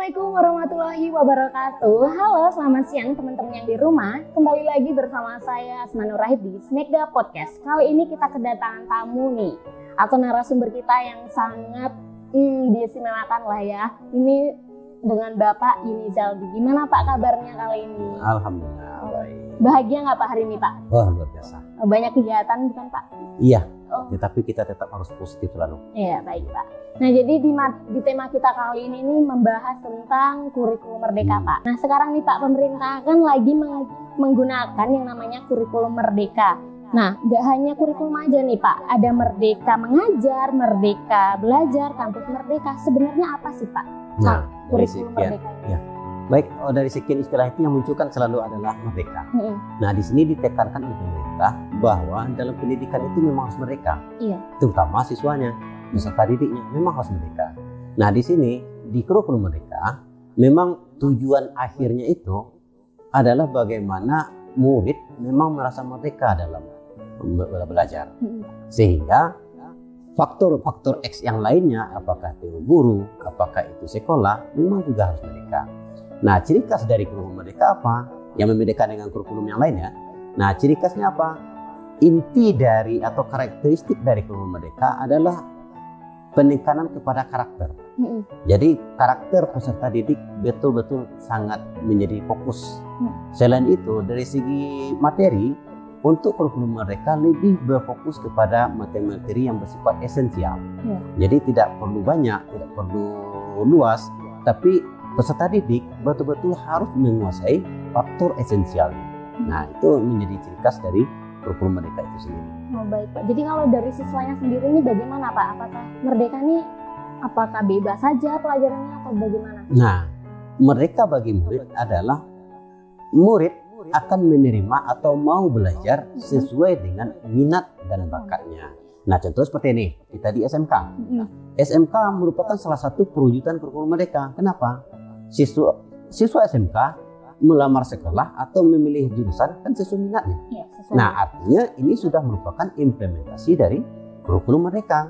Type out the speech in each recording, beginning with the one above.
Assalamualaikum warahmatullahi wabarakatuh. Halo, selamat siang teman-teman yang di rumah. Kembali lagi bersama saya Asma Nur Rahib di Smekda Podcast. Kali ini kita kedatangan tamu nih, atau narasumber kita yang sangat diistimewakan lah ya. Ini dengan Bapak Yuni Zalbi. Gimana Pak kabarnya kali ini? Alhamdulillah baik. Bahagia nggak Pak hari ini Pak? Wah luar biasa. Banyak kegiatan bukan Pak? Iya. Oh. Tetapi kita tetap harus positif selalu. Iya baik Pak. Nah jadi di tema kita kali ini nih membahas tentang kurikulum merdeka Pak. Nah sekarang nih Pak, pemerintah kan lagi menggunakan yang namanya kurikulum merdeka. Nah gak hanya kurikulum aja nih Pak, ada merdeka mengajar, merdeka belajar, kampus merdeka. Sebenarnya apa sih Pak? Nah dari kurikulum sekian, merdeka ini? ya. Baik, dari sekian istilah itu yang muncul kan selalu adalah merdeka. Nah di sini ditekankan oleh pemerintah bahwa dalam pendidikan itu memang harus merdeka. Iya. Terutama siswanya, peserta didiknya memang harus merdeka. Nah di sini di kurikulum merdeka memang tujuan akhirnya itu adalah bagaimana murid memang merasa merdeka dalam belajar, sehingga faktor-faktor X yang lainnya, apakah itu guru, apakah itu sekolah, memang juga harus merdeka. Nah, ciri khas dari kurikulum merdeka apa? Yang membedakan dengan kurikulum yang lainnya. Nah, ciri khasnya apa? Inti dari atau karakteristik dari kurikulum merdeka adalah penekanan kepada karakter. Jadi, karakter peserta didik betul-betul sangat menjadi fokus. Selain itu, dari segi materi, untuk kurikulum merdeka lebih berfokus kepada materi-materi yang bersifat esensial. Jadi, tidak perlu banyak, tidak perlu luas, tapi peserta didik betul-betul harus menguasai faktor esensial. Nah, itu menjadi ciri khas dari kurikulum merdeka itu sendiri. Oh baik Pak. Jadi kalau dari siswanya sendiri ini bagaimana Pak? Apakah merdeka ini apakah bebas saja pelajarannya atau bagaimana? Nah, merdeka bagi murid adalah murid akan menerima atau mau belajar sesuai dengan minat dan bakatnya. Nah, contoh seperti ini, kita di SMK. SMK merupakan salah satu perwujudan kurikulum merdeka. Kenapa? Siswa SMK melamar sekolah atau memilih jurusan kan sesuai minatnya. Ya, nah, artinya ini sudah merupakan implementasi dari kurikulum merdeka.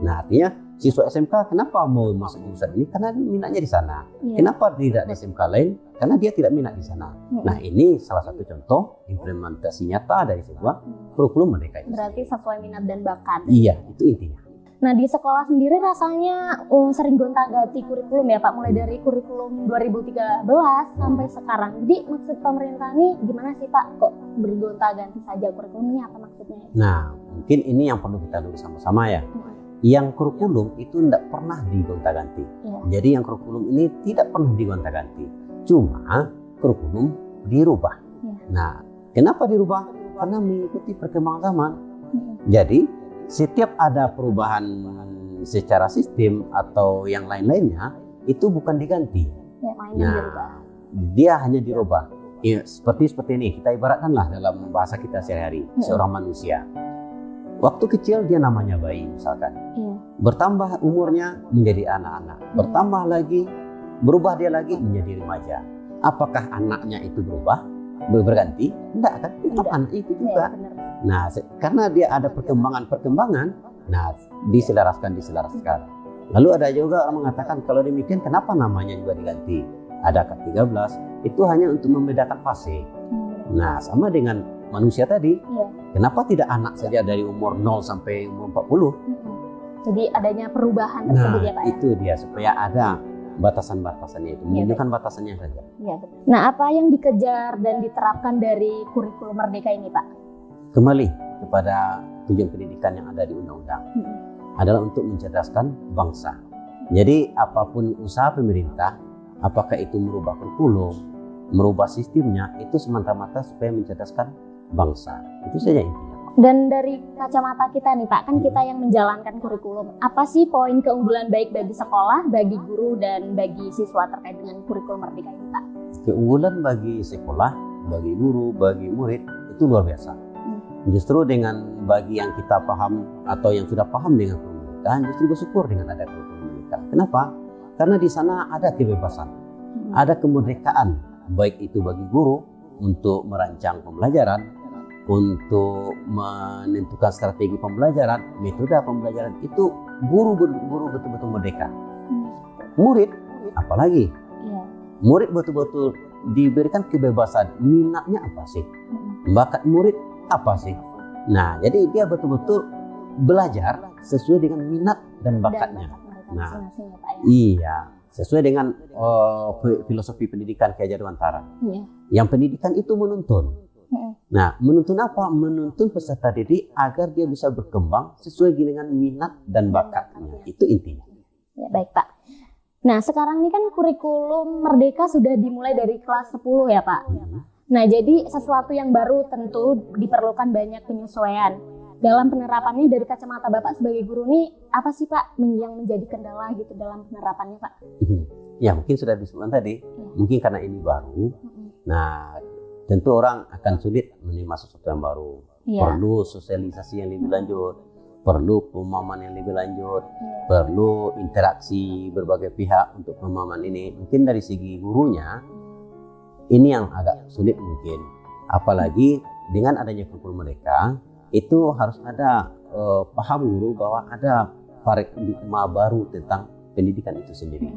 Nah, artinya siswa SMK kenapa mau masuk jurusan ini? Karena minatnya di sana. Kenapa tidak di SMK lain? Karena dia tidak minat di sana. Nah, ini salah satu contoh implementasi nyata dari sebuah kurikulum merdeka itu. Berarti sesuai minat dan bakat. Iya, itu intinya. Nah, di sekolah sendiri rasanya sering gonta-ganti kurikulum ya Pak, mulai dari kurikulum 2013 sampai sekarang. Jadi maksud pemerintah ini gimana sih Pak? Kok bergonta-ganti saja kurikulumnya, apa maksudnya? Nah, mungkin ini yang perlu kita dulu sama-sama ya. Yang kurikulum itu tidak pernah digonta-ganti. Jadi yang kurikulum ini tidak pernah digonta-ganti. Cuma kurikulum dirubah. Nah, kenapa dirubah? Karena mengikuti perkembangan zaman. Jadi setiap ada perubahan secara sistem atau yang lain-lainnya itu bukan diganti. Nah, dia hanya dirubah. Ya, seperti ini, kita ibaratkanlah dalam bahasa kita sehari-hari, seorang manusia. Waktu kecil dia namanya bayi misalkan. Bertambah umurnya menjadi anak-anak. Bertambah lagi, berubah dia lagi menjadi remaja. Apakah anaknya itu berganti? Tidak kan? Tetap anak itu juga. Nah, karena dia ada perkembangan, nah diselaraskan. Lalu ada juga orang mengatakan kalau demikian kenapa namanya juga diganti? Ada K13, itu hanya untuk membedakan fase. Nah, sama dengan manusia tadi, kenapa tidak anak saja dari umur 0 sampai umur 40? Jadi adanya perubahan tersebut ya Pak ya? Itu dia, supaya ada batasan-batasannya itu, menunjukkan batasannya saja. Nah, apa yang dikejar dan diterapkan dari kurikulum merdeka ini Pak? Kembali kepada tujuan pendidikan yang ada di undang-undang adalah untuk mencerdaskan bangsa. Jadi apapun usaha pemerintah, apakah itu merubah kurikulum, merubah sistemnya, itu semata-mata supaya mencerdaskan bangsa. Itu saja intinya. Dan dari kacamata kita nih Pak, kan kita yang menjalankan kurikulum. Apa sih poin keunggulan baik bagi sekolah, bagi guru, dan bagi siswa terkait dengan kurikulum merdeka ini Pak? Keunggulan bagi sekolah, bagi guru, bagi murid itu luar biasa. Justru dengan bagi yang kita paham atau yang sudah paham dengan kurikulum merdeka, justru bersyukur dengan ada kurikulum merdeka. Kenapa? Karena di sana ada kebebasan, ada kemerdekaan, baik itu bagi guru untuk merancang pembelajaran, untuk menentukan strategi pembelajaran, metode pembelajaran, itu guru betul-betul merdeka. Murid apalagi murid betul-betul diberikan kebebasan, minatnya apa sih, bakat murid apa sih. Nah, jadi dia betul-betul belajar sesuai dengan minat dan bakatnya. Nah, iya, sesuai dengan filosofi pendidikan Ki Hajar Dewantara. Yang pendidikan itu menuntun. Nah, menuntun apa? Menuntun peserta didik agar dia bisa berkembang sesuai dengan minat dan bakatnya. Itu intinya. Ya, baik Pak. Nah, sekarang ini kan kurikulum Merdeka sudah dimulai dari kelas 10 ya Pak. Nah, jadi sesuatu yang baru tentu diperlukan banyak penyesuaian. Dalam penerapannya dari kacamata Bapak sebagai guru nih, apa sih Pak yang menjadi kendala gitu dalam penerapannya Pak? Ya, mungkin sudah disebutkan tadi, mungkin karena ini baru. Nah, tentu orang akan sulit menerima sesuatu yang baru. Perlu sosialisasi yang lebih lanjut, perlu pemahaman yang lebih lanjut, perlu interaksi berbagai pihak untuk pemahaman ini. Mungkin dari segi gurunya, ini yang agak sulit mungkin. Apalagi dengan adanya kurikulum mereka, itu harus ada paham guru bahwa ada paradigma baru tentang pendidikan itu sendiri.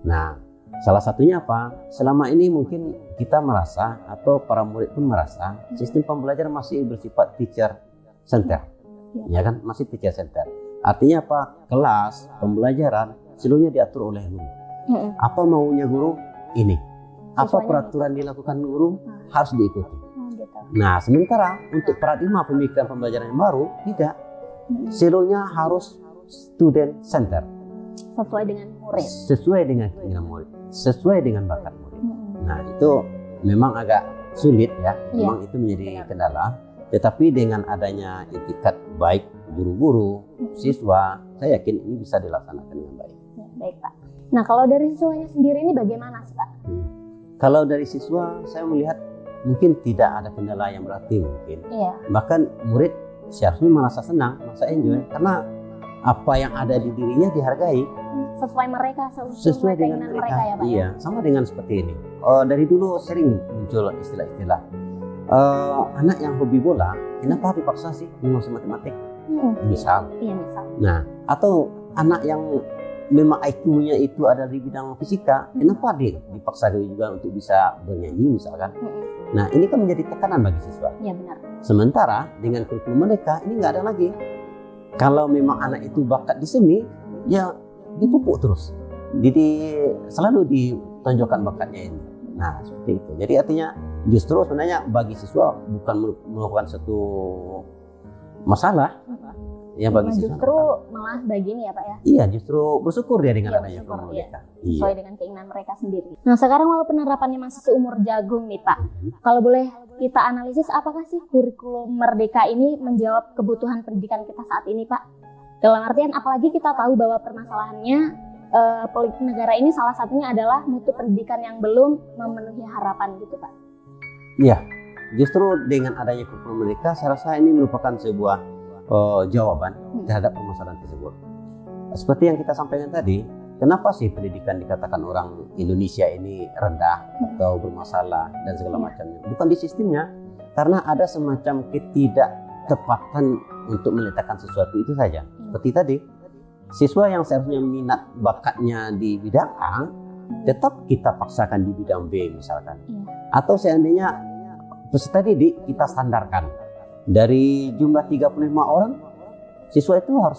Nah, salah satunya apa? Selama ini mungkin kita merasa atau para murid pun merasa sistem pembelajaran masih bersifat teacher center, ya kan? Masih teacher center. Artinya apa? Kelas pembelajaran seluruhnya diatur oleh guru. Apa maunya guru? Ini. Apa peraturan dilakukan guru harus diikuti. Nah, sementara untuk paradigma pemikiran pembelajaran yang baru tidak. Seluruhnya harus student center. Sesuai dengan murid. Sesuai dengan keinginan murid. Sesuai dengan bakat murid. Nah, itu memang agak sulit ya. Memang itu menjadi kendala. Tetapi dengan adanya itikat baik guru-guru, siswa, saya yakin ini bisa dilaksanakan dengan baik. Ya, baik Pak. Nah, kalau dari siswanya sendiri ini bagaimana sih Pak? Kalau dari siswa, saya melihat mungkin tidak ada kendala yang berarti mungkin. Bahkan murid seharusnya merasa senang, merasa enjoy, karena apa yang ada di dirinya dihargai. Sesuai mereka, sesuai dengan mereka ya Pak. Iya, sama dengan seperti ini. Dari dulu sering muncul istilah-istilah anak yang hobi bola, kenapa dipaksa sih menguasai matematik? Misal. Nah, atau anak yang memang IQ-nya itu ada di bidang fisika, kenapa dia dipaksa juga untuk bisa bernyanyi misalkan? Nah, ini kan menjadi tekanan bagi siswa. Iya benar. Sementara dengan kurikulum mereka ini nggak ada lagi. Kalau memang anak itu bakat di seni, ya dipupuk terus. Jadi selalu ditonjolkan bakatnya ini. Nah, seperti itu. Jadi artinya justru sebenarnya bagi siswa bukan merupakan satu masalah. Ya, bagi siswa justru malah begini ya Pak ya? Iya, justru bersyukur dia dengan adanya kurikulum mereka. Sesuai dengan keinginan mereka sendiri. Nah, sekarang walaupun penerapannya masih seumur jagung nih Pak, kalau boleh kita analisis apakah sih kurikulum Merdeka ini menjawab kebutuhan pendidikan kita saat ini Pak? Dalam artian apalagi kita tahu bahwa permasalahannya politik negara ini salah satunya adalah mutu pendidikan yang belum memenuhi harapan gitu Pak. Iya, justru dengan adanya kurikulum Merdeka saya rasa ini merupakan sebuah jawaban terhadap permasalahan tersebut. Seperti yang kita sampaikan tadi, kenapa sih pendidikan dikatakan orang Indonesia ini rendah atau bermasalah dan segala macamnya? Bukan di sistemnya, karena ada semacam ketidaktepatan untuk meletakkan sesuatu itu saja. Seperti tadi, siswa yang seharusnya minat bakatnya di bidang A, tetap kita paksakan di bidang B misalkan. Atau seandainya peserta didik kita standarkan. Dari jumlah 35 orang, siswa itu harus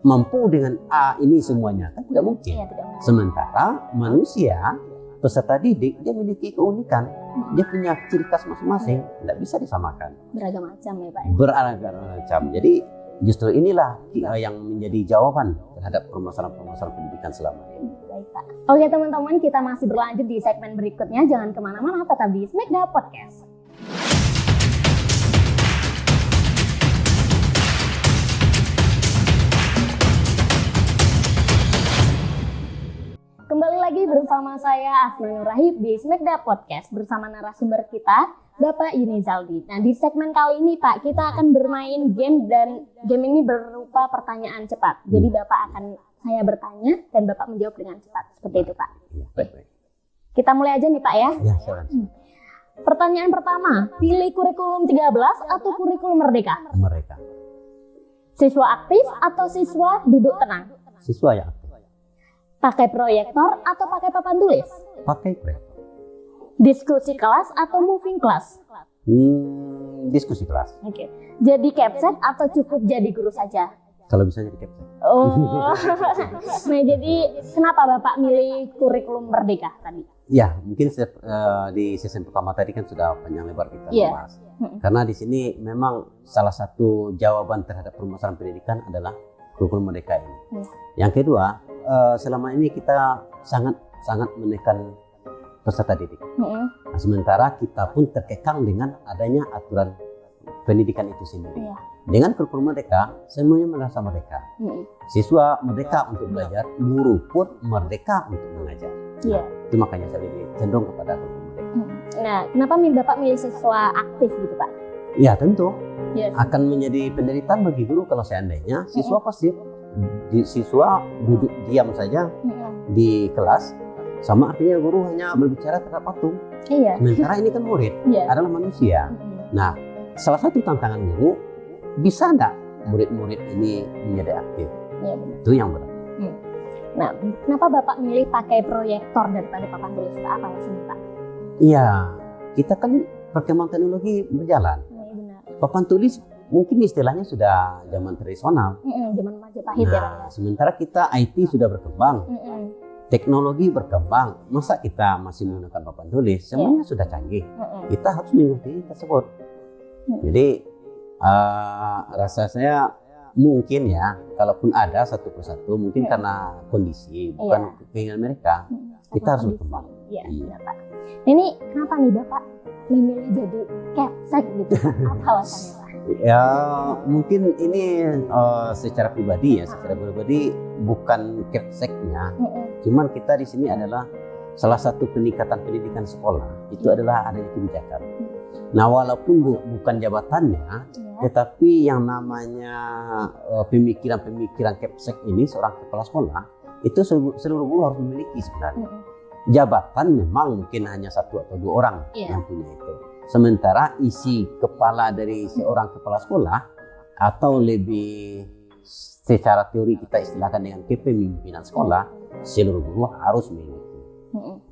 mampu dengan A ini semuanya. Kan tidak mungkin. Sementara manusia, peserta didik, dia memiliki keunikan. Dia punya ciri khas masing-masing. Tidak bisa disamakan. Beragam macam ya Pak? Beragam macam. Jadi justru inilah yang menjadi jawaban terhadap permasalahan-permasalahan pendidikan selama ini. Baik Pak. Oke teman-teman, kita masih berlanjut di segmen berikutnya. Jangan kemana-mana, tetap di Smekda Podcast. Kembali lagi bersama saya Asmanur Rahib di Smekda Podcast bersama narasumber kita Bapak Yuni Zaldi. Nah, di segmen kali ini Pak, kita akan bermain game dan game ini berupa pertanyaan cepat. Jadi saya bertanya dan Bapak menjawab dengan cepat. Seperti itu Pak. Baik. Kita mulai aja nih Pak ya. Ya, silakan. Pertanyaan pertama, pilih kurikulum 13 atau kurikulum Merdeka? Mereka. Siswa aktif atau siswa duduk tenang? Siswa yang aktif. Pakai proyektor atau pakai papan tulis? Pakai proyektor. Diskusi kelas atau moving class? Diskusi kelas. Oke. Jadi capsek atau cukup jadi guru saja? Kalau bisa jadi capsek. Oh. Nah, jadi kenapa Bapak milih kurikulum Merdeka tadi? Ya, mungkin di sesi pertama tadi kan sudah panjang lebar kita bahas. Karena di sini memang salah satu jawaban terhadap permasalahan pendidikan adalah kurikulum Merdeka ini. Yang kedua, selama ini kita sangat menekan peserta didik. Nah, sementara kita pun terkekang dengan adanya aturan pendidikan itu sendiri. Dengan kurikulum Merdeka, semuanya merasa merdeka. Siswa merdeka untuk belajar, guru pun merdeka untuk mengajar. Nah, itu makanya saya lebih cenderung kepada kurikulum Merdeka. Nah, kenapa Bapak milih siswa aktif gitu Pak? Ya tentu, akan menjadi penderitaan bagi guru kalau seandainya siswa pasif. Siswa duduk diam saja di kelas, sama artinya guru hanya berbicara terhadap patung. Sementara ini kan murid adalah manusia. Nah, salah satu tantangan guru, bisa enggak murid-murid ini menjadi aktif? Itu yang berat. Nah, kenapa Bapak milih pakai proyektor daripada papan tulis? Apa alasannya Pak? Iya, kita kan perkembangan teknologi berjalan. Papan tulis mungkin istilahnya sudah zaman tradisional. Zaman Majapahit ya. Sementara kita IT sudah berkembang. Teknologi berkembang, masa kita masih menggunakan papan tulis? Semuanya sudah canggih. Kita harus mengikuti tersebut. Jadi rasa saya mungkin ya, kalaupun ada satu persatu, mungkin karena kondisi, bukan keinginan mereka, kita harus berkembang. Iya, Pak. Ini kenapa nih Bapak memilih jadi capsek gitu? Apa alasannya Pak? Ya mungkin ini secara pribadi bukan capseknya, cuman kita di sini adalah salah satu peningkatan pendidikan sekolah itu adalah adanya kebijakan. Nah, walaupun bukan jabatannya, tetapi yang namanya pemikiran capsek ini, seorang kepala sekolah itu seluruh guru harus memiliki sebenarnya. Jabatan memang mungkin hanya 1 atau 2 orang yang punya itu. Sementara isi kepala dari seorang kepala sekolah, atau lebih secara teori kita istilahkan dengan kepemimpinan sekolah, seluruh guru harus memiliki.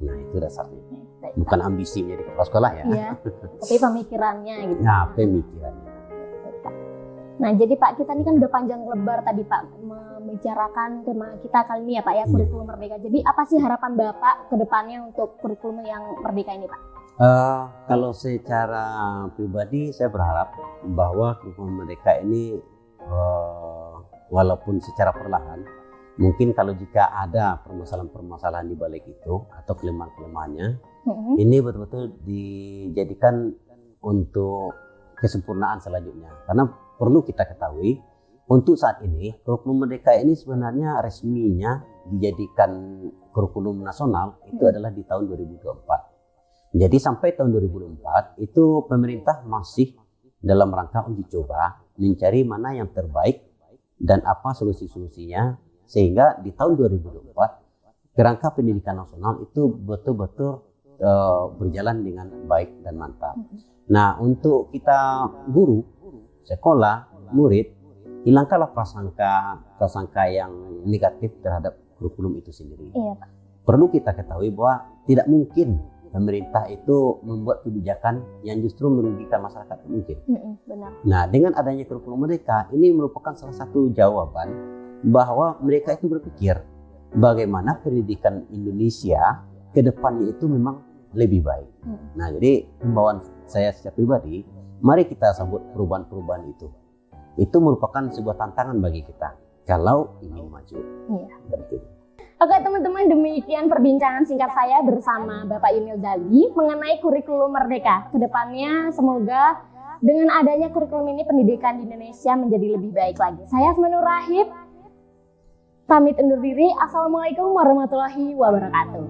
Nah, itu dasarnya. Bukan ambisi menjadi kepala sekolah ya. Tapi pemikirannya gitu. Nah, pemikirannya. Nah, jadi Pak, kita ini kan udah panjang lebar tadi Pak membicarakan tema kita kali ini ya Pak ya, kurikulum Merdeka. Jadi apa sih harapan Bapak ke depannya untuk kurikulum yang Merdeka ini Pak? Kalau secara pribadi saya berharap bahwa kurikulum Merdeka ini walaupun secara perlahan, mungkin kalau jika ada permasalahan-permasalahan di balik itu atau kelemahan-kelemahannya, ini betul-betul dijadikan untuk kesempurnaan selanjutnya. Karena perlu kita ketahui, untuk saat ini kurikulum Merdeka ini sebenarnya resminya dijadikan kurikulum nasional itu adalah di tahun 2024. Jadi sampai tahun 2024 itu pemerintah masih dalam rangka uji coba mencari mana yang terbaik dan apa solusi-solusinya, sehingga di tahun 2024 kerangka pendidikan nasional itu betul-betul berjalan dengan baik dan mantap. Nah, untuk kita guru, sekolah, murid, hilangkanlah prasangka yang negatif terhadap kurikulum itu sendiri. Pak. Perlu kita ketahui bahwa tidak mungkin pemerintah itu membuat kebijakan yang justru merugikan masyarakat, mungkin. Benar. Nah, dengan adanya kurikulum Merdeka, ini merupakan salah satu jawaban bahwa mereka itu berpikir bagaimana pendidikan Indonesia ke depannya itu memang lebih baik. Nah, jadi himbauan saya secara pribadi, mari kita sambut perubahan-perubahan itu. Itu merupakan sebuah tantangan bagi kita kalau ingin maju. Betul. Oke teman-teman, demikian perbincangan singkat saya bersama Bapak Emil Dali mengenai kurikulum Merdeka. Kedepannya semoga dengan adanya kurikulum ini pendidikan di Indonesia menjadi lebih baik lagi. Saya Asmanur Rahib, pamit undur diri. Assalamualaikum warahmatullahi wabarakatuh.